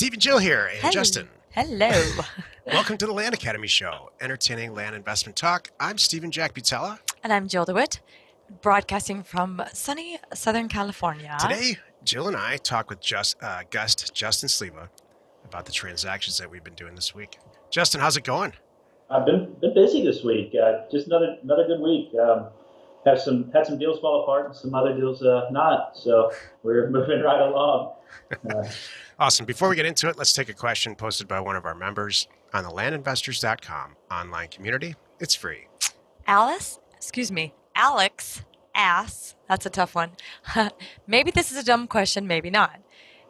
Steve and Jill here, and Hello. Justin. Hello. Welcome to the Land Academy Show, entertaining land investment talk. I'm Stephen Jack Butella. And I'm Jill DeWitt, broadcasting from sunny Southern California. Today, Jill and I talk with guest Justin Sleva about the transactions that we've been doing this week. Justin, how's it going? I've been busy this week. Just another good week. Had some deals fall apart and some other deals not. So we're moving right along. Awesome. Before we get into it, let's take a question posted by one of our members on the landinvestors.com online community. It's free. Alex asks, that's a tough one. Maybe this is a dumb question, maybe not.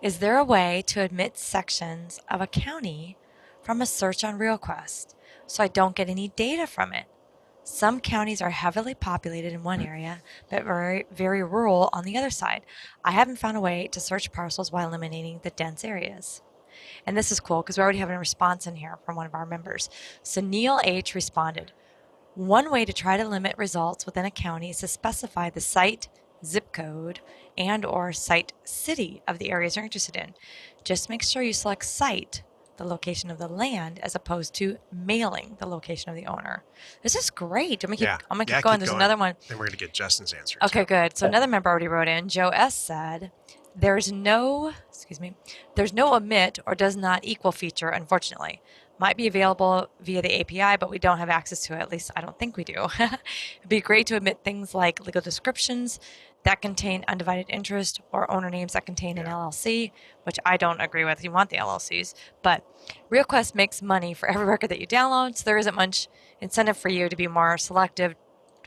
Is there a way to omit sections of a county from a search on RealQuest so I don't get any data from it? Some counties are heavily populated in one area, but very, very rural on the other side. I haven't found a way to search parcels while eliminating the dense areas. And this is cool because we already have a response in here from one of our members. So Neil H. responded, one way to try to limit results within a county is to specify the site, zip code, and or site city of the areas you're interested in. Just make sure you select site, the location of the land, as opposed to mailing the location of the owner. This is great. I'm gonna keep going. There's another one. Then we're gonna get Justin's answer. Okay, good. So another member already wrote in. Joe S. said, there's no omit or does not equal feature, unfortunately. Might be available via the API, but we don't have access to it. At least I don't think we do. It'd be great to omit things like legal descriptions that contain undivided interest or owner names that contain an LLC, which I don't agree with. You want the LLCs. But RealQuest makes money for every record that you download, so there isn't much incentive for you to be more selective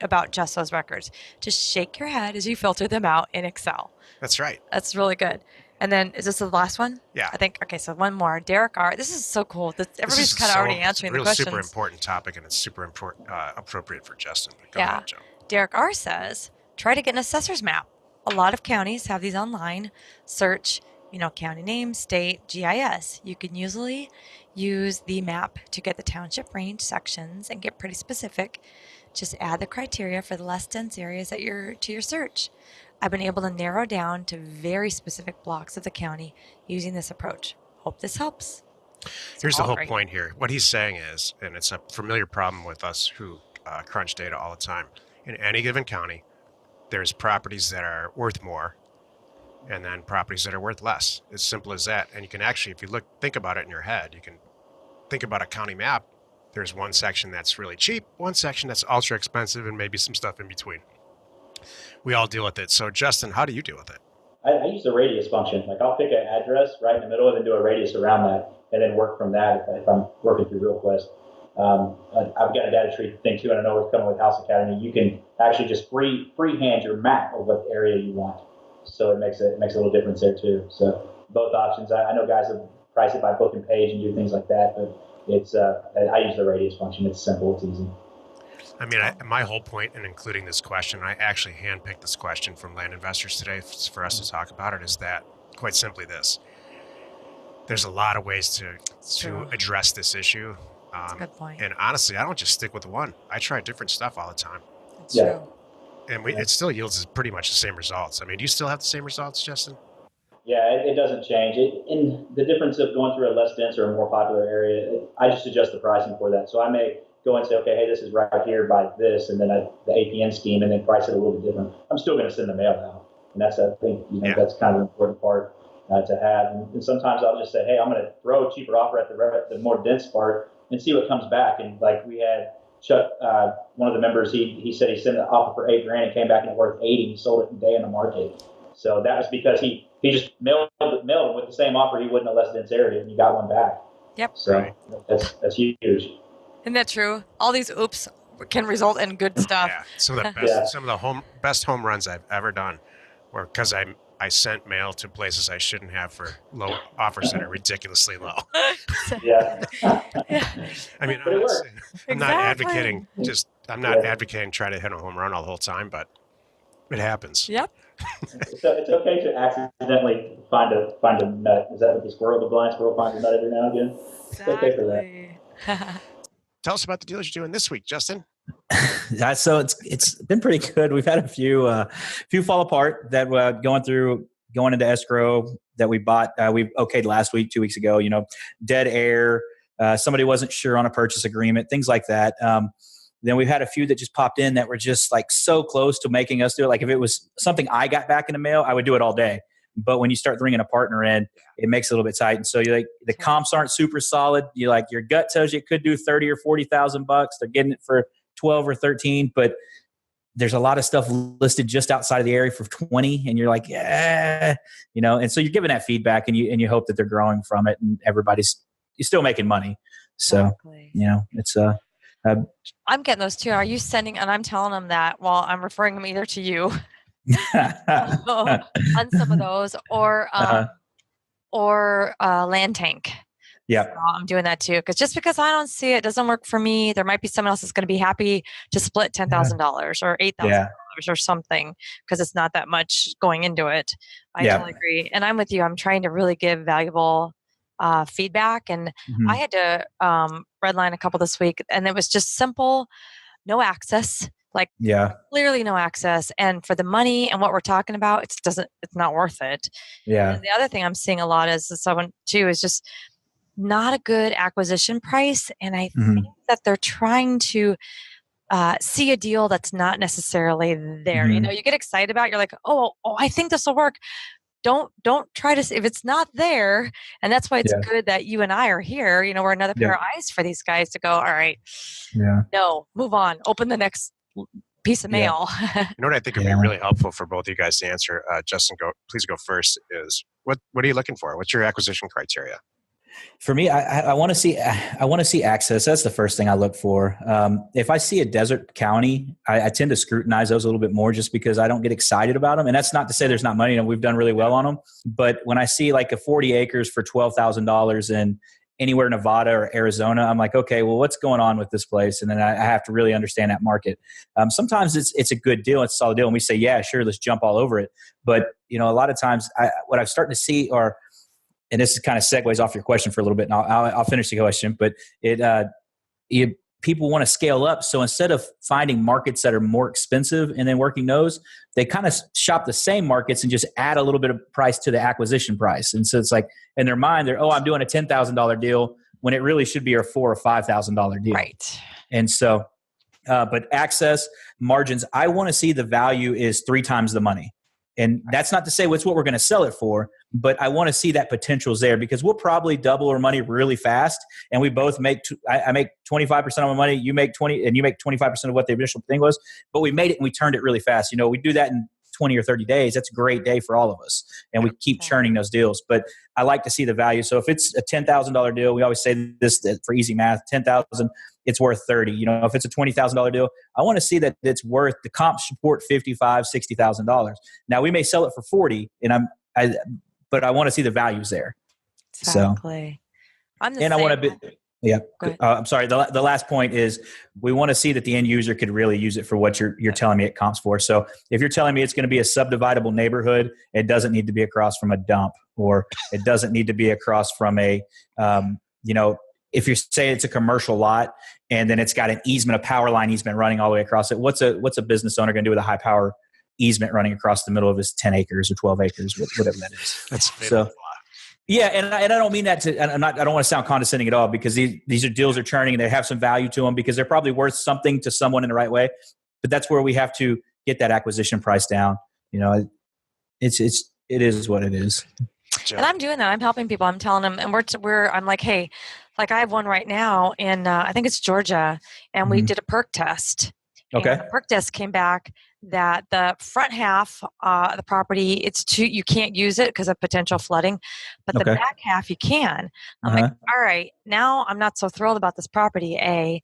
about just those records. Just shake your head as you filter them out in Excel. That's right. That's really good. And then, is this the last one? Yeah. I think, okay, so one more. Derek R. This is so cool. Everybody's kind of already answering the questions. It's a super important topic, and it's super appropriate for Justin. But go ahead, Joe. Derek R. says, try to get an assessor's map. A lot of counties have these online. Search, county name, state, GIS. You can usually use the map to get the township range sections and get pretty specific. Just add the criteria for the less dense areas to your search. I've been able to narrow down to very specific blocks of the county using this approach. Hope this helps. Here's the whole point here. What he's saying is, and it's a familiar problem with us who crunch data all the time, in any given county, there's properties that are worth more and then properties that are worth less. It's simple as that. And you can actually, if you think about it in your head, you can think about a county map. There's one section that's really cheap, one section that's ultra expensive, and maybe some stuff in between. We all deal with it. So, Justin, how do you deal with it? I use the radius function. Like, I'll pick an address right in the middle and then do a radius around that, and then work from that if I'm working through RealQuest. I've got a data tree thing too, and I know what's coming with House Academy. You can actually just freehand your map of what area you want. So it makes a little difference there too. So both options. I know guys that price it by book and page and do things like that, but it's I use the radius function. It's simple. It's easy. I mean, my whole point in including this question, I actually handpicked this question from Land Investors today for us to talk about it, is that, quite simply this. There's a lot of ways to address this issue. That's a good point. And honestly, I don't just stick with one. I try different stuff all the time. That's true. And it still yields pretty much the same results. I mean, do you still have the same results, Justin? Yeah, it doesn't change. In the difference of going through a less dense or a more popular area, I just adjust the pricing for that. So I may go and say, okay, hey, this is right here by this, and then the APN scheme, and then price it a little bit different. I'm still going to send the mail out, and that's, I think, that's kind of an important part to have. And sometimes I'll just say, hey, I'm going to throw a cheaper offer at the more dense part and see what comes back. And like we had Chuck, one of the members, he said he sent an offer for $8,000 and came back and it worth 80. He sold it a day in the market. So that was because he just mailed with the same offer he would in a less dense area, and you got one back. Yep. So that's huge. Isn't that true? All these oops can result in good stuff. Yeah. Some of the best home runs I've ever done were because I sent mail to places I shouldn't have for low offers that are ridiculously low. Yeah. I mean, I'm not advocating trying to hit a home run all the whole time, but it happens. Yep. So it's okay to accidentally find a nut. Is that what the blind squirrel finds a nut every now and again? Exactly. It's okay for that. Tell us about the deals you're doing this week, Justin. So it's been pretty good. We've had a few fall apart that were going into escrow. that we bought, we okayed last week, 2 weeks ago, dead air. Somebody wasn't sure on a purchase agreement, things like that. Then we've had a few that just popped in that were just like so close to making us do it. Like if it was something I got back in the mail, I would do it all day. But when you start bringing a partner in, it makes it a little bit tight. And so you're like, the comps aren't super solid. You like, your gut tells you it could do 30 or 40,000 bucks. They're getting it for 12 or 13, but there's a lot of stuff listed just outside of the area for 20. And you're like, yeah, and so you're giving that feedback and you hope that they're growing from it and you're still making money. So, Exactly. it's, I'm getting those too. Are you sending, and I'm telling them that while I'm referring them either to you on some of those or Land Tank. Yeah. So I'm doing that too. Because I don't see it doesn't work for me. There might be someone else that's going to be happy to split $10,000 or $8,000 or something because it's not that much going into it. I totally agree. And I'm with you. I'm trying to really give valuable feedback. And I had to redline a couple this week, and it was just simple, no access, clearly no access. And for the money and what we're talking about, it's not worth it. Yeah. And the other thing I'm seeing a lot is someone too is just not a good acquisition price. And I think that they're trying to see a deal that's not necessarily there. You get excited about it, you're like, oh, I think this will work. Don't try to, if it's not there. And that's why it's good that you and I are here. We're another pair of eyes for these guys to go, all right, no, move on, open the next piece of mail. You know what I think would be really helpful for both of you guys to answer, Justin, please go first, is what are you looking for? What's your acquisition criteria? For me, I want to see access. That's the first thing I look for. If I see a desert county, I tend to scrutinize those a little bit more just because I don't get excited about them. And that's not to say there's not money, and we've done really well on them. But when I see like a 40 acres for $12,000 in anywhere in Nevada or Arizona, I'm like, okay, well, what's going on with this place? And then I have to really understand that market. Sometimes it's a good deal, it's a solid deal, and we say, yeah, sure, let's jump all over it. But a lot of times, what I'm starting to see are, and this is kind of segues off your question for a little bit, and I'll finish the question. But people want to scale up, so instead of finding markets that are more expensive and then working those, they kind of shop the same markets and just add a little bit of price to the acquisition price. And so it's like in their mind, I'm doing a $10,000 deal when it really should be a $4,000 or $5,000 deal. Right. And so, but access margins, I want to see the value is 3 times the money. And that's not to say it's what we're going to sell it for, but I want to see that potential's there because we'll probably double our money really fast. And we both I make 25% of my money, you make 20, and you make 25% of what the initial thing was, but we made it and we turned it really fast. We do that in 20 or 30 days. That's a great day for all of us. And we keep churning those deals, but I like to see the value. So if it's a $10,000 deal, we always say this for easy math, 10,000, it's worth 30. If it's a $20,000 deal, I want to see that it's worth the comp support $55,000, $60,000. Now we may sell it for 40, but I want to see the values there. Exactly. So, I want to be. Yeah. I'm sorry. The last point is we want to see that the end user could really use it for what you're telling me it comps for. So if you're telling me it's going to be a subdividable neighborhood, it doesn't need to be across from a dump, or it doesn't need to be across from a, if you say it's a commercial lot and then it's got an easement, a power line easement running all the way across it, what's a business owner going to do with a high power easement running across the middle of his 10 acres or 12 acres, whatever that is? That's so. Yeah, and I don't mean that to. I don't want to sound condescending at all, because these are deals are churning and they have some value to them because they're probably worth something to someone in the right way. But that's where we have to get that acquisition price down. It is what it is. And I'm doing that. I'm helping people. I'm telling them, and I'm like, hey, like I have one right now in I think it's Georgia, and we did a perk test. Okay. And the perk test came back that the front half of the property, you can't use it because of potential flooding, but the back half you can. I'm like, all right, now I'm not so thrilled about this property, and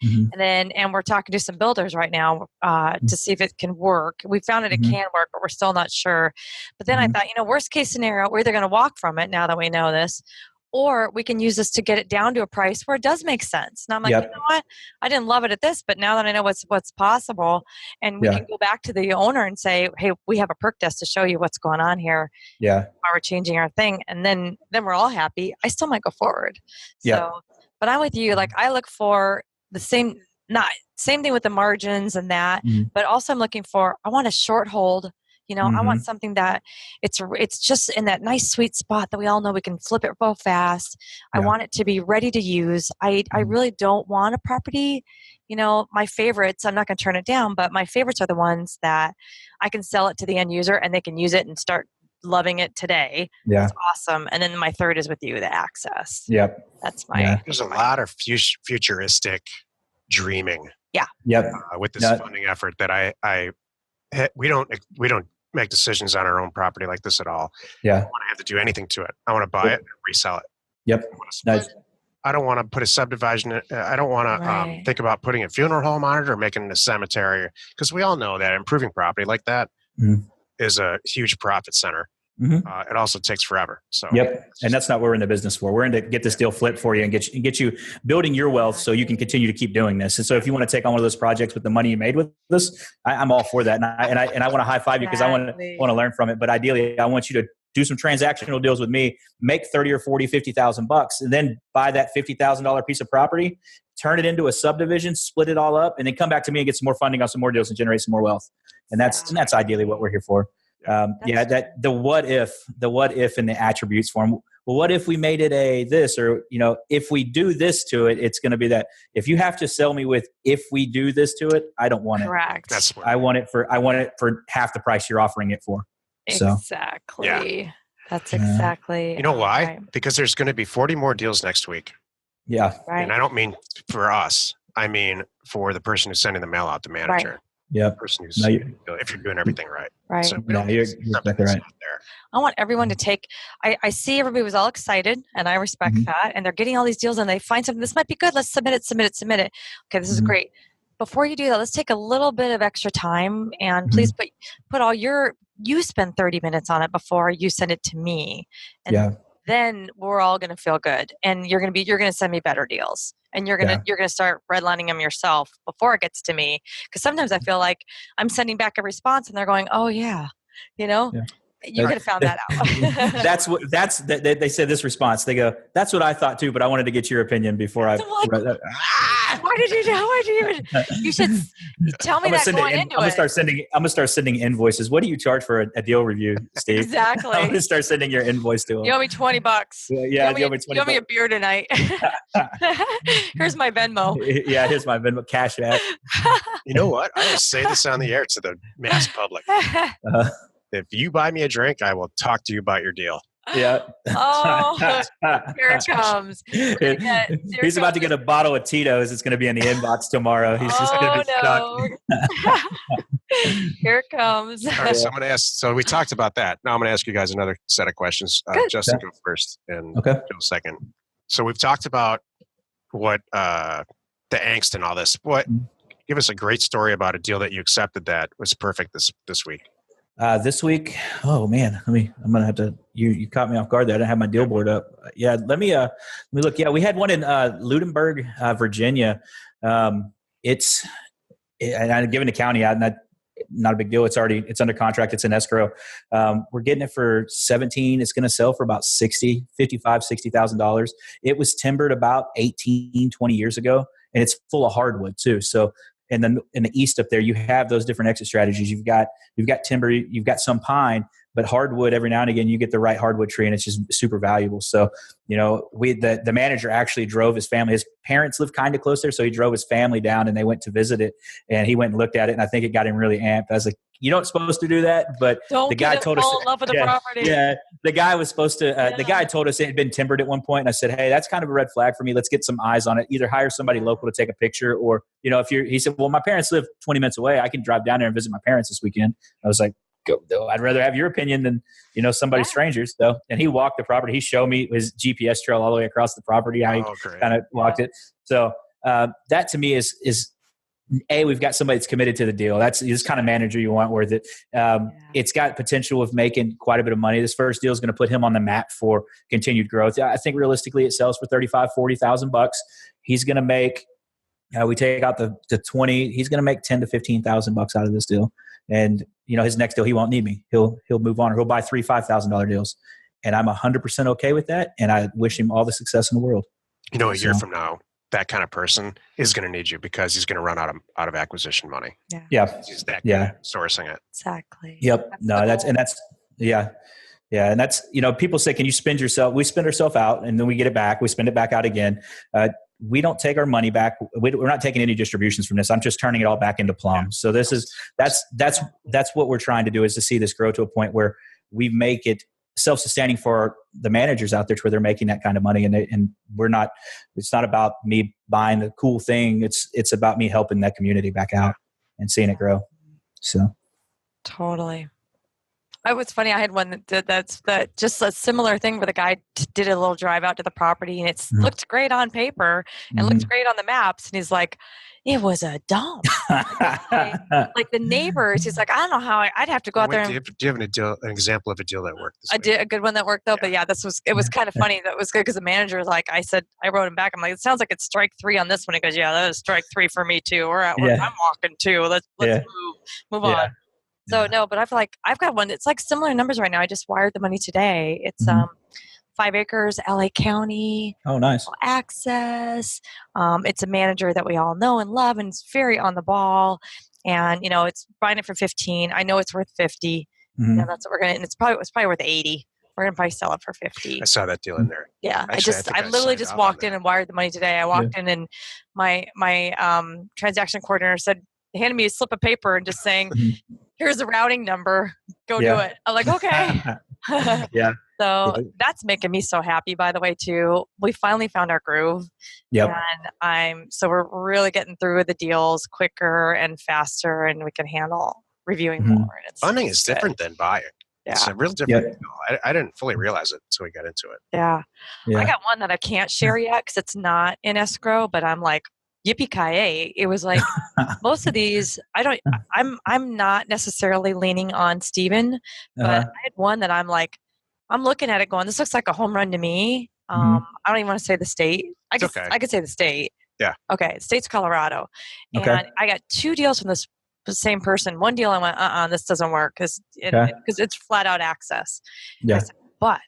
we're talking to some builders right now to see if it can work. We found it can work, but we're still not sure. But then I thought, worst case scenario, we're either going to walk from it now that we know this, or we can use this to get it down to a price where it does make sense. And I'm like, you know what? I didn't love it at this, but now that I know what's possible, and we can go back to the owner and say, hey, we have a perk test to show you what's going on here. Yeah. Why we're changing our thing. And then we're all happy. I still might go forward. So, but I'm with you. Like I look for the same thing with the margins and that, but also I'm looking for, I want a short hold. I want something that it's just in that nice sweet spot that we all know we can flip it real fast. I want it to be ready to use. I really don't want a property, my favorites, I'm not going to turn it down, but my favorites are the ones that I can sell it to the end user and they can use it and start loving it today. Yeah. That's awesome. And then my third is with you, the access. Yep. That's my. There's a lot of futuristic dreaming. Yeah. Yep. With this funding effort that we don't make decisions on our own property like this at all. Yeah. I don't want to have to do anything to it. I want to buy it and resell it. Yep. I don't want to put a subdivision. I don't want to think about putting a funeral home on it or making it a cemetery, because we all know that improving property like that is a huge profit center. It also takes forever. So and that's not what we're in the business for. We're in to get this deal flipped for you and get you building your wealth so you can continue to keep doing this. And so if you want to take on one of those projects with the money you made with this, I'm all for that. And I want to high five you because I want to learn from it. But ideally, I want you to do some transactional deals with me, make 30 or 40, $50,000, and then buy that $50,000 piece of property, turn it into a subdivision, split it all up, and then come back to me and get some more funding on some more deals and generate some more wealth. And that's ideally what we're here for. The what if and the attributes form. Well, what if we made it a this, or if we do this to it, it's going to be that. If you have to sell me with if we do this to it, I don't want it. Correct. I want it for half the price you're offering it for. So. Exactly. Yeah. That's exactly. You know why? Right. Because there's going to be 40 more deals next week. Yeah. Right. And I don't mean for us. I mean for the person who's sending the mail out, the manager. Right. Yeah. Person who's if you're doing everything right. Right. So you're exactly right. I want everyone to take. I see everybody was all excited, and I respect that. And they're getting all these deals, and they find something. This might be good. Let's submit it. Okay, this is great. Before you do that, let's take a little bit of extra time, and please put all you spend 30 minutes on it before you send it to me, and then we're all going to feel good, and you're going to send me better deals, and you're going to start redlining them yourself before it gets to me, because sometimes I feel like I'm sending back a response, and they're going, "Oh yeah, You could have found that out." They said this response. They go, "That's what I thought too, but I wanted to get your opinion before I." Why did you know? You should tell me that going into it. I'm gonna start sending invoices. What do you charge for a deal review, Steve? Exactly. I'm gonna start sending your invoice to them. You owe me $20. Yeah, you owe me $20. You owe me a beer tonight. Here's my Venmo. Yeah, here's my Venmo. Cash app. You know what? I will say this on the air to the mass public. If you buy me a drink, I will talk to you about your deal. Yeah. Oh, here it comes. He's about to get a bottle of Tito's. It's going to be in the inbox tomorrow. He's just going to be stuck. Here it comes. All right, so I'm going to ask. So we talked about that. Now I'm going to ask you guys another set of questions. Justin, go first, and Joe second. So we've talked about what the angst and all this. Give us a great story about a deal that you accepted that was perfect this week. This week, oh man, I'm gonna have to. You caught me off guard there. I didn't have my deal board up. Yeah, let me look. Yeah, we had one in Ludenberg, Virginia. It's given the county out, not a big deal. It's under contract. It's in escrow. We're getting it for 17. It's going to sell for about $60,000. It was timbered about 18, 20 years ago, and it's full of hardwood too. So. And then in the east up there, you have those different exit strategies. You've got timber, you've got some pine, but hardwood, every now and again, you get the right hardwood tree, and it's just super valuable. So, the manager actually drove his family. His parents live kind of close there, so he drove his family down, and they went to visit it. And he went and looked at it, and I think it got him really amped. I was like, "You don't supposed to do that," but the guy told us. Yeah, the guy was supposed to. The guy told us it had been timbered at one point, and I said, "Hey, that's kind of a red flag for me. Let's get some eyes on it. Either hire somebody local to take a picture, or He said, "Well, my parents live 20 minutes away. I can drive down there and visit my parents this weekend." I was like, "Go! I'd rather have your opinion than somebody stranger's." So, and he walked the property. He showed me his GPS trail all the way across the property. How he kind of walked it. So that to me is we've got somebody that's committed to the deal. That's this kind of manager you want with it. It's got potential of making quite a bit of money. This first deal is going to put him on the map for continued growth. I think realistically it sells for $35,000-$40,000. He's going to make, we take out the 20, he's going to make $10,000 to $15,000 out of this deal. And his next deal, he won't need me. He'll move on, or he'll buy $3,000, $5,000 deals. And I'm 100% okay with that. And I wish him all the success in the world. A year from now, that kind of person is going to need you because he's going to run out of acquisition money. Yeah. He's that good Yeah. at sourcing it. Exactly. Yep. Yeah. Yeah. And that's, people say, can you spend yourself? We spend ourselves out and then we get it back. We spend it back out again. We don't take our money back. We're not taking any distributions from this. I'm just turning it all back into Plum. Yeah. So that's what we're trying to do, is to see this grow to a point where we make it self-sustaining for the managers out there, to where they're making that kind of money. And we're not, it's not about me buying the cool thing. It's about me helping that community back out and seeing it grow. So. Totally. It was funny. I had one that's just a similar thing where the guy did a little drive out to the property, and it looked great on paper and looked great on the maps. And he's like, it was a dump. Like the neighbors, he's like, I don't know how I'd have to go out there. Do you have an example of a deal that worked? I did a good one that worked though, but it was kind of funny. That was good because the manager was like, I wrote him back. I'm like, it sounds like it's strike 3 on this one. He goes, yeah, that was strike 3 for me too. I'm walking too. Let's move on. So no, but I've got one that's like similar numbers right now. I just wired the money today. It's 5 acres, LA County. Oh, nice. Access. It's a manager that we all know and love, and it's very on the ball. And it's buying it for 15. I know it's worth 50. That's what we're gonna. And it's probably worth 80. We're gonna probably sell it for 50. I saw that deal in there. Yeah, I literally just walked in and wired the money today. I walked in and my transaction coordinator handed me a slip of paper and just saying, here's the routing number. Go do it. I'm like, okay. Yeah. So that's making me so happy, by the way, too. We finally found our groove. Yep. And we're really getting through the deals quicker and faster, and we can handle reviewing more. And Funding is different than buying. Yeah. It's a real different deal. I didn't fully realize it until we got into it. Yeah. I got one that I can't share yet because it's not in escrow, but I'm like, yippee-ki-yay. It was like most of these, I'm not necessarily leaning on Steven, but I had one that I'm like, I'm looking at it going, this looks like a home run to me. I don't even want to say the state. I could say the state. Yeah. Okay. The state's Colorado. And I got 2 deals from the same person. One deal I went, this doesn't work because it's flat out access. Yeah. I said, but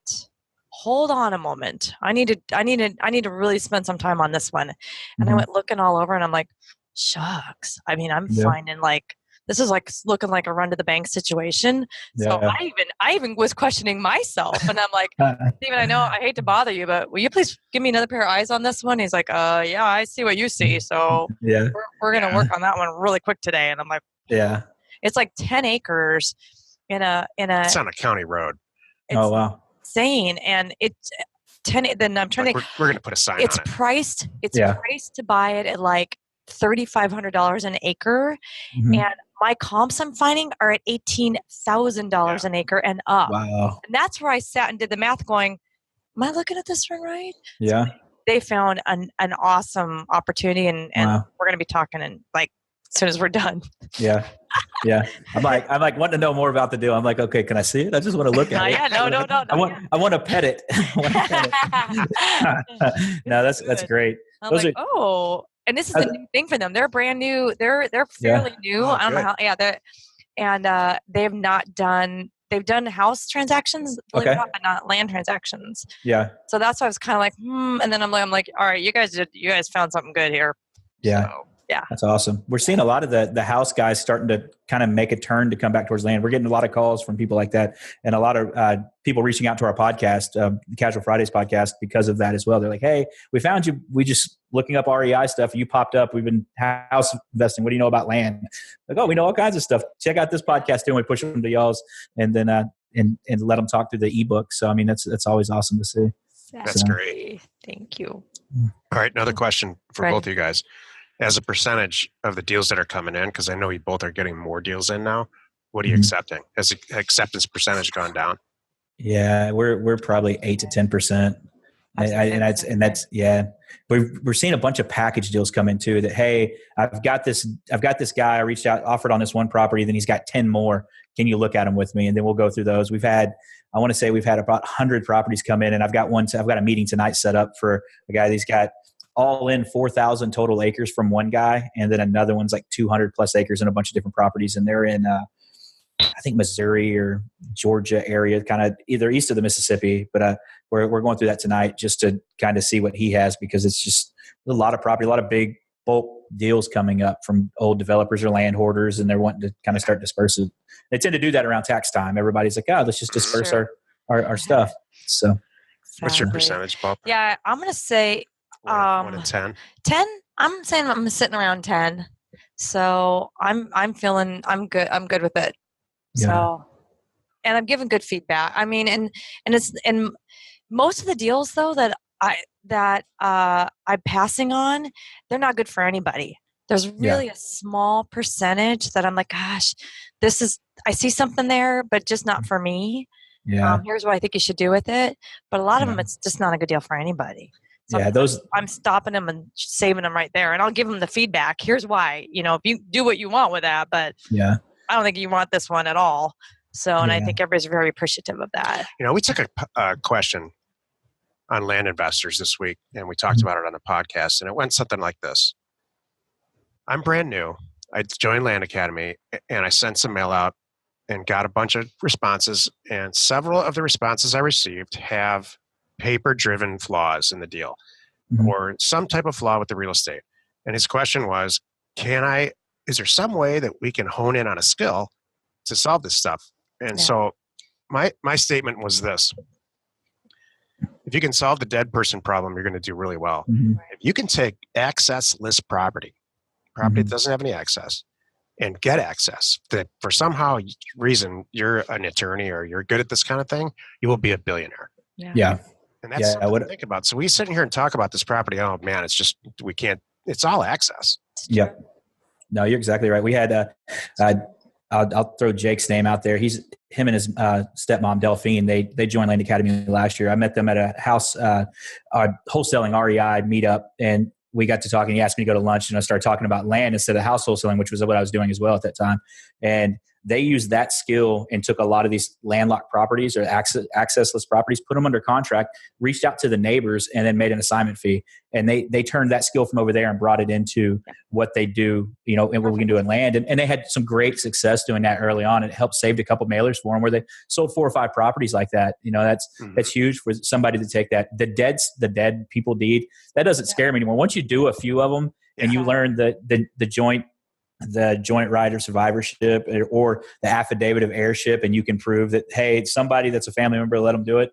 hold on a moment. I need to really spend some time on this one. And I went looking all over and I'm like, shucks. I mean, I'm finding like, this is like looking like a run to the bank situation. So I even was questioning myself, and I'm like, Steven, I know I hate to bother you, but will you please give me another pair of eyes on this one? He's like, yeah, I see what you see. So we're going to work on that one really quick today. And I'm like, it's like 10 acres in a, it's on a county road. Oh, wow. Insane. And it's 10. Then I'm trying we're going to put a sign on it. Priced to buy it at like $3,500 an acre. And my comps I'm finding are at $18,000 an acre and up. Wow. And that's where I sat and did the math going, am I looking at this one right? Yeah. So they found an awesome opportunity, and we're going to be talking as soon as we're done. Yeah. Yeah. I'm like wanting to know more about the deal. I'm like, okay, can I see it? I just want to look at it. Yeah, no. I want to pet it. No, that's great. And this is a new thing for them. They're brand new. They're fairly new. I don't know how. Yeah, they have not done. They've done house transactions, believe it or not, but not land transactions. Yeah. So that's why I was kind of like, and then I'm like, all right, you guys found something good here. Yeah. So, yeah. That's awesome. We're seeing a lot of the house guys starting to kind of make a turn to come back towards land. We're getting a lot of calls from people like that, and a lot of people reaching out to our podcast, the Casual Fridays podcast, because of that as well. They're like, hey, we found you. We just looking up REI stuff. You popped up. We've been house investing. What do you know about land? Like, oh, we know all kinds of stuff. Check out this podcast too. And we push them to y'all's, and then and let them talk through the ebook. So I mean, that's always awesome to see. That's great. Thank you. All right, another question for both of you guys. As a percentage of the deals that are coming in, because I know you both are getting more deals in now, what are you accepting? Has the acceptance percentage gone down? Yeah, we're probably 8 to 10%. And that's we're seeing a bunch of package deals come in too. That, hey, I've got this guy. I reached out, offered on this one property, then he's got 10 more. Can you look at them with me? And then we'll go through those. We've had about 100 properties come in, and I've got a meeting tonight set up for a guy. He's got all in 4,000 total acres from one guy, and then another one's like 200 plus acres and a bunch of different properties, and they're in I think Missouri or Georgia area, kind of either east of the Mississippi. But we're going through that tonight just to kind of see what he has, because it's just a lot of property, a lot of big bulk deals coming up from old developers or land hoarders, and they're wanting to kind of start dispersing. They tend to do that around tax time. Everybody's like, oh, let's just disperse Sure. our stuff. So What's your Exactly. percentage, Bob? Yeah, I'm gonna say 1 in 10. 10. I'm saying I'm sitting around 10. So I'm feeling I'm good. I'm good with it. Yeah. So, and I'm giving good feedback. I mean, and it's and most of the deals though that I'm passing on, they're not good for anybody. There's really a small percentage that I'm like, gosh, I see something there, but just not for me. Yeah. Here's what I think you should do with it. But a lot of them, it's just not a good deal for anybody. So I'm stopping them and saving them right there, and I'll give them the feedback. Here's why. If you do what you want with that, but I don't think you want this one at all. So, and I think everybody's very appreciative of that. We took a question on land investors this week, and we talked about it on the podcast, and it went something like this. I'm brand new. I joined Land Academy, and I sent some mail out and got a bunch of responses, and several of the responses I received have paper-driven flaws in the deal or some type of flaw with the real estate. And his question was, is there some way that we can hone in on a skill to solve this stuff? And so my statement was this: if you can solve the dead person problem, you're going to do really well. If you can take access list property that doesn't have any access, and get access, that for somehow reason you're an attorney or you're good at this kind of thing, you will be a billionaire. Yeah. And that's something to think about. So we sit here and talk about this property. Oh man, it's all access. Yep. No, you're exactly right. We had, I'll throw Jake's name out there. Him and his stepmom, Delphine, they joined Land Academy last year. I met them at a house, wholesaling REI meetup, and we got to talking. He asked me to go to lunch, and I started talking about land instead of house wholesaling, which was what I was doing as well at that time. And they used that skill and took a lot of these landlocked properties or accessless properties, put them under contract, reached out to the neighbors, and then made an assignment fee. And they turned that skill from over there and brought it into what they do, and what we can do in land. And they had some great success doing that early on. It helped save a couple mailers for them where they sold 4 or 5 properties like that. That's huge for somebody to take that. The dead people deed, that doesn't scare me anymore. Once you do a few of them and you learn the joint right of survivorship or the affidavit of heirship, and you can prove that, hey, somebody that's a family member, let them do it.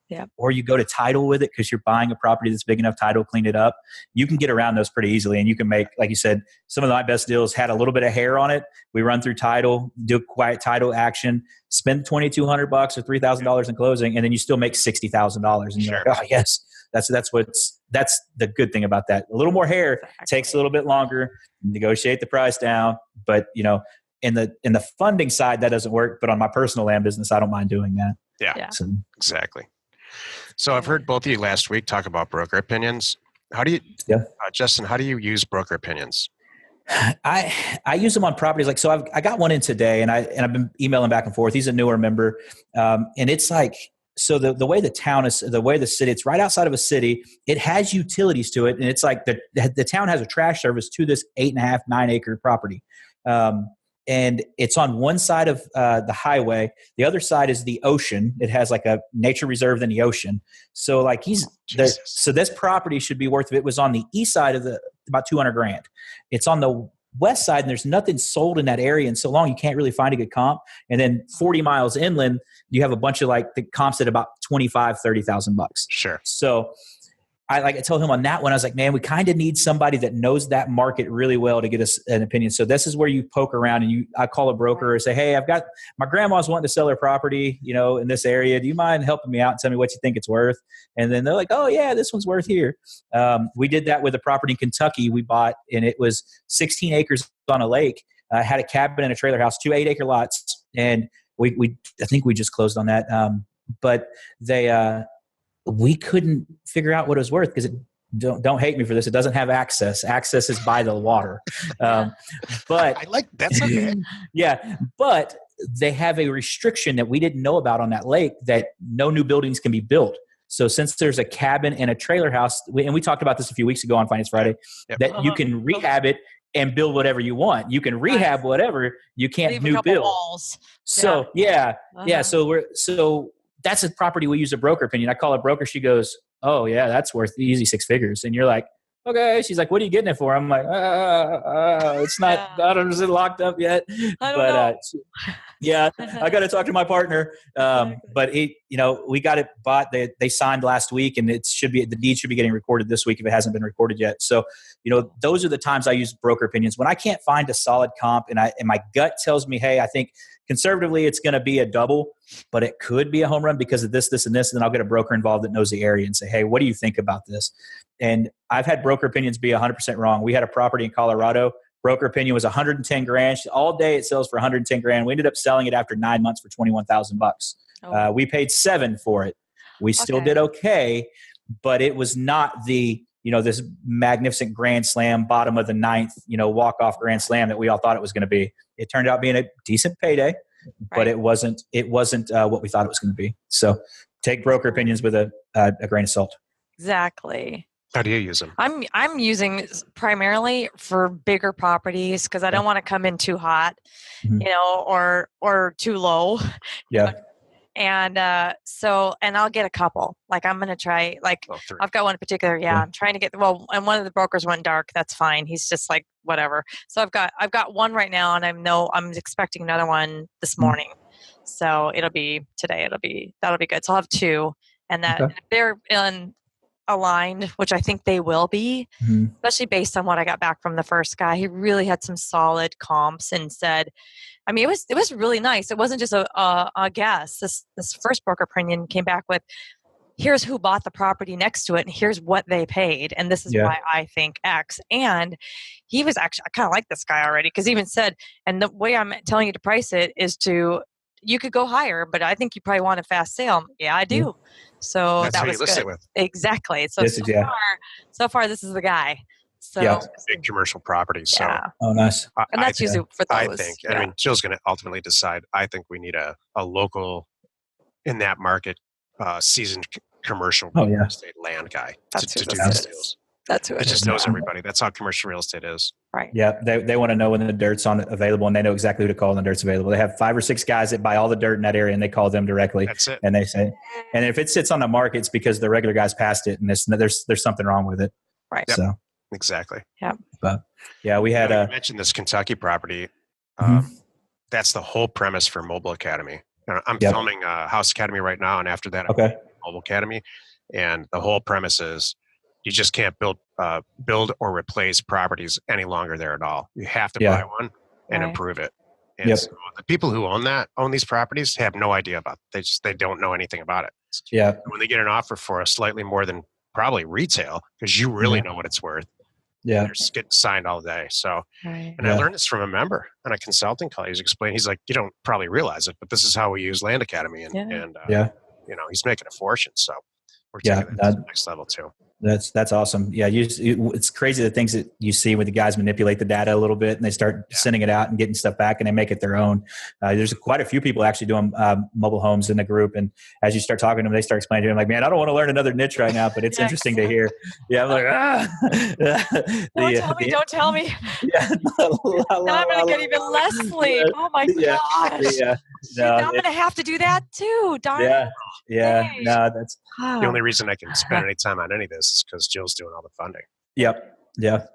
Yeah. Or you go to title with it because you're buying a property that's big enough, title, clean it up. You can get around those pretty easily, and you can make, like you said, some of my best deals had a little bit of hair on it. We run through title, do a quiet title action, spend $2,200 or $3,000 in closing, and then you still make $60,000. And you're like, oh yes, that's the good thing about that. A little more hair takes a little bit longer, negotiate the price down, but in the funding side that doesn't work. But on my personal land business, I don't mind doing that. Yeah. So, exactly. So I've heard both of you last week talk about broker opinions. How do you, Justin? How do you use broker opinions? I use them on properties so I got one in today, and I've been emailing back and forth. He's a newer member, and it's like, so the way the town is, the way the city, it's right outside of a city. It has utilities to it, and it's like the town has a trash service to this 8.5, 9 acre property. And it's on one side of the highway. The other side is the ocean. It has like a nature reserve in the ocean. So so this property should be worth, if it was on the east side of about $200,000. It's on the west side, and there's nothing sold in that area. And so long, you can't really find a good comp. And then 40 miles inland, you have a bunch of the comps at about $25,000, $30,000. Sure. So I told him on that one, I was like, man, we kind of need somebody that knows that market really well to get us an opinion. So this is where you poke around, and I call a broker and say, hey, I've got my grandma's wanting to sell her property, in this area. Do you mind helping me out and tell me what you think it's worth? And then they're like, oh yeah, this one's worth here. We did that with a property in Kentucky we bought, and it was 16 acres on a lake. Had a cabin and a trailer house, 2 8-acre lots. And I think we just closed on that. But we couldn't figure out what it was worth because don't hate me for this. It doesn't have access. Access is by the water. But I like that's okay. Yeah, but they have a restriction that we didn't know about on that lake, that no new buildings can be built. So since there's a cabin and a trailer house, and we talked about this a few weeks ago on Finance Friday, that you can rehab it, and build whatever you want. You can rehab whatever, you can't Leave a new couple build. walls. So so that's a property we use a broker opinion. I call a broker. She goes, "Oh yeah, that's worth easy 6 figures." And you're like, "Okay." She's like, "What are you getting it for?" I'm like, "It's not. I don't. Is it locked up yet?" I don't know. Yeah, I got to talk to my partner. But we got it bought. They signed last week, and the deed should be getting recorded this week if it hasn't been recorded yet. So, those are the times I use broker opinions when I can't find a solid comp, and my gut tells me, hey, I think conservatively it's going to be a double, but it could be a home run because of this, this, and this. And then I'll get a broker involved that knows the area and say, hey, what do you think about this? And I've had broker opinions be 100% wrong. We had a property in Colorado. Broker opinion was 110 grand. All day it sells for 110 grand. We ended up selling it after 9 months for $21,000. We paid $7 for it. We still did okay, but it was not the, this magnificent grand slam, bottom of the ninth, walk-off grand slam that we all thought it was going to be. It turned out being a decent payday, but it wasn't what we thought it was going to be. So take broker opinions with a grain of salt. Exactly. How do you use them? I'm using primarily for bigger properties because I don't want to come in too hot, or too low. Yeah. And and I'll get a couple. Like I'm gonna try. Like I've got one in particular. Yeah, I'm trying to get. Well, and one of the brokers went dark. That's fine. He's just like whatever. So I've got one right now, and I'm expecting another one this morning. So it'll be today. That'll be good. So I'll have two, and if they're aligned, which I think they will be, especially based on what I got back from the first guy. He really had some solid comps and said, I mean, it was really nice. It wasn't just a guess. This first broker opinion came back with, here's who bought the property next to it, and here's what they paid, and this is why I think X. And he was actually, I kind of like this guy already because he even said, and the way I'm telling you to price it is you could go higher, but I think you probably want a fast sale. Yeah, I do. So that's that was good. With. Exactly. So far, this is the guy. So big commercial properties. So nice. And that's usually for those. I think. I mean, Jill's going to ultimately decide. I think we need a local in that market, seasoned commercial real estate land guy to do these deals. That's who it is. It just knows everybody. That's how commercial real estate is. Right. Yeah. They want to know when the dirt's available, and they know exactly who to call when the dirt's available. They have 5 or 6 guys that buy all the dirt in that area, and they call them directly. That's it. And they say, and if it sits on the market, it's because the regular guys passed it, and there's something wrong with it. Right. Yep. So exactly. Yeah. But we had you mentioned this Kentucky property. That's the whole premise for Mobile Academy. I'm filming House Academy right now, and after that, Mobile Academy, and the whole premise is you just can't build or replace properties any longer there at all. You have to buy one and improve it. And so the people who own these properties have no idea about it. They don't know anything about it. Yeah. When they get an offer for a slightly more than probably retail, because you really know what it's worth. Yeah. They're just getting signed all day. So, and I learned this from a member on a consulting call. He's explaining, he's like, you don't probably realize it, but this is how we use Land Academy. And he's making a fortune. So we're taking that to the next level too. That's awesome. Yeah, it's crazy the things that you see when the guys manipulate the data a little bit and they start sending it out and getting stuff back and they make it their own. There's quite a few people actually doing mobile homes in the group, and as you start talking to them, they start explaining to them like, "Man, I don't want to learn another niche right now, but it's interesting to hear." Yeah, I'm like, Don't tell me. Yeah, now I'm gonna get even less sleep. Oh my gosh. Yeah. No, I'm gonna have to do that too. Darn it. Yeah. No, that's the only reason I can spend any time on any of this is because Jill's doing all the funding. Yep. Yeah.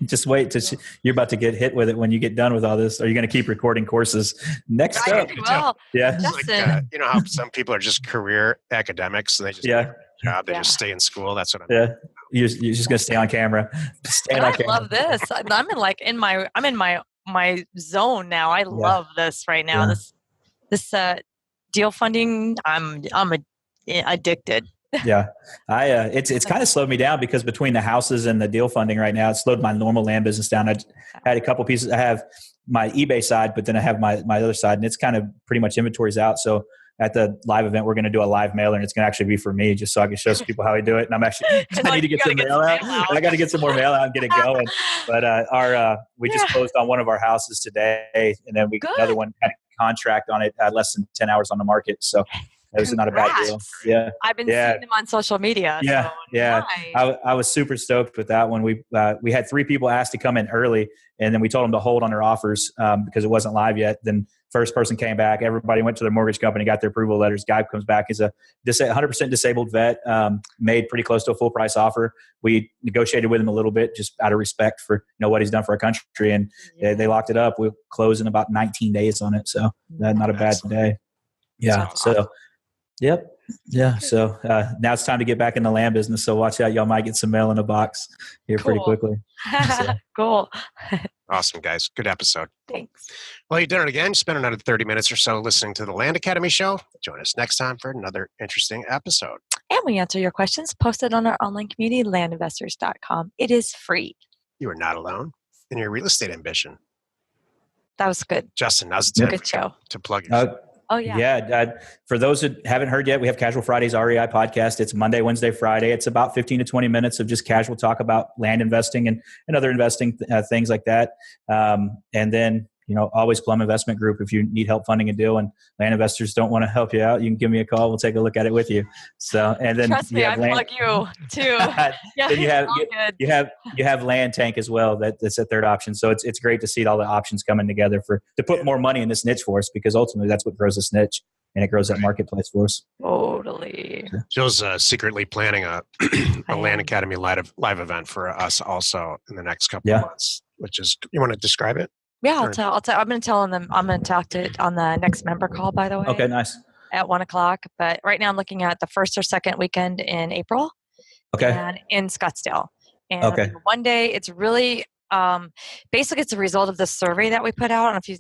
Just wait till you're about to get hit with it when you get done with all this. Are you going to keep recording courses next up? Well, yeah. Like, you know how some people are just career academics and they just get a job, they just stay in school. That's what I'm doing. You're just going to stay on camera. I love this. I'm in my zone now. I love this right now. This deal funding. I'm addicted. Yeah, it's kind of slowed me down because between the houses and the deal funding right now, it slowed my normal land business down. I had a couple pieces. I have my eBay side, but then I have my other side, and it's kind of pretty much inventories out. So at the live event, we're going to do a live mailer, and it's going to actually be for me, just so I can show some people how I do it. And I'm actually I need to get some mail out. I got to get some more mail out and get it going. But we just closed on one of our houses today, and then we got another one had a contract on it, less than 10 hours on the market. So. It was not a bad deal. Congrats. Yeah. I've been Yeah. seeing them on social media. Yeah, So yeah. nice. I was super stoked with that one. We had 3 people asked to come in early, and then we told them to hold on their offers because it wasn't live yet. Then first person came back. Everybody went to their mortgage company, got their approval letters. Guy comes back. He's a 100% disabled vet, made pretty close to a full price offer. We negotiated with him a little bit just out of respect for what he's done for our country, and they locked it up. We'll close in about 19 days on it, so not a bad day. Yeah. That's So, awesome. yep. Yeah. So now it's time to get back in the land business. So watch out. Y'all might get some mail in a box here pretty Cool. quickly. So. Cool. Awesome, guys. Good episode. Thanks. Well, you did it again. Spend another 30 minutes or so listening to the Land Academy show. Join us next time for another interesting episode. And we answer your questions posted on our online community, landinvestors.com. It is free. You are not alone in your real estate ambition. That was good. Justin, now's the time Good show. to plug yourself. Oh, yeah. Yeah. For those that haven't heard yet, we have Casual Fridays REI podcast. It's Monday, Wednesday, Friday. It's about 15 to 20 minutes of just casual talk about land investing and other investing things like that. And then, always Plum Investment Group. If you need help funding a deal and land investors don't want to help you out, you can give me a call. We'll take a look at it with you. So, and then Trust me, I plug you too. Yeah, then you have Land Tank as well. That's a third option. So it's great to see all the options coming together to put more money in this niche for us, because ultimately that's what grows this niche and it grows that marketplace for us. Totally. Jill's secretly planning a Land Academy live event for us also in the next couple of months, which is, you want to describe it? Yeah, I'll tell. I'm going to tell them. I'm going to talk to it on the next member call, by the way. Okay, nice. At 1:00. But right now I'm looking at the first or second weekend in April. Okay. And in Scottsdale. And one day, it's really, basically it's a result of the survey that we put out. I don't know if you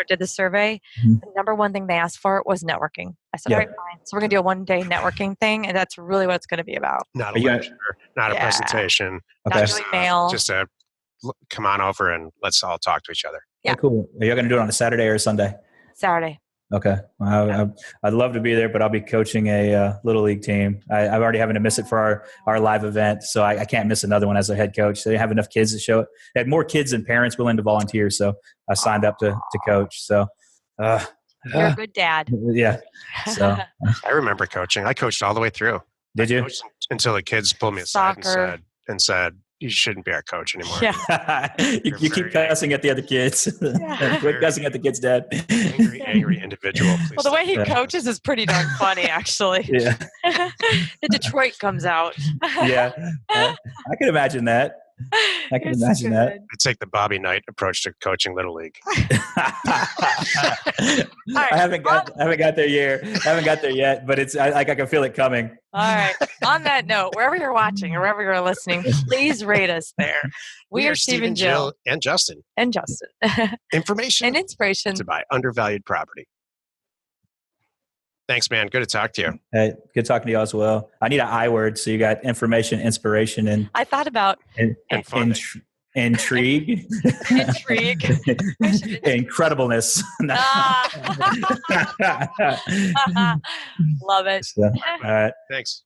did the survey. Mm-hmm. The number one thing they asked for was networking. I said, all right, fine. So we're going to do a one-day networking thing. And that's really what it's going to be about. Not a lecture, not a presentation. Okay. Not doing mail. Just come on over and let's all talk to each other. Yeah. Cool. Are you going to do it on a Saturday or a Sunday? Saturday. Okay. I'd love to be there, but I'll be coaching a little league team. I'm already having to miss it for our live event, so I can't miss another one as a head coach. So they have enough kids to show it. They had more kids than parents willing to volunteer, so I signed up to coach. So you're a good dad. Yeah. So I remember coaching. I coached all the way through. Did you? Until the kids pulled me aside and said, you shouldn't be our coach anymore. Yeah. you keep cussing at the other kids. Quit cussing at the kids' dad. Angry individual. Well, the way he coaches is pretty darn funny, actually. Yeah. The Detroit comes out. Yeah. I can imagine that. I can imagine that. I take the Bobby Knight approach to coaching Little League. I haven't got there yet. I haven't got there yet, but it's I can feel it coming. All right. On that note, wherever you're watching or wherever you're listening, please rate us there. We are Stephen, Jill, and Justin. Information and inspiration to buy undervalued property. Thanks, man. Good to talk to you. Hey, good talking to you as well. I need an I word, so you got information, inspiration, and I thought about intrigue. Intrigue. Incredibleness. Love it. So, all right. Thanks.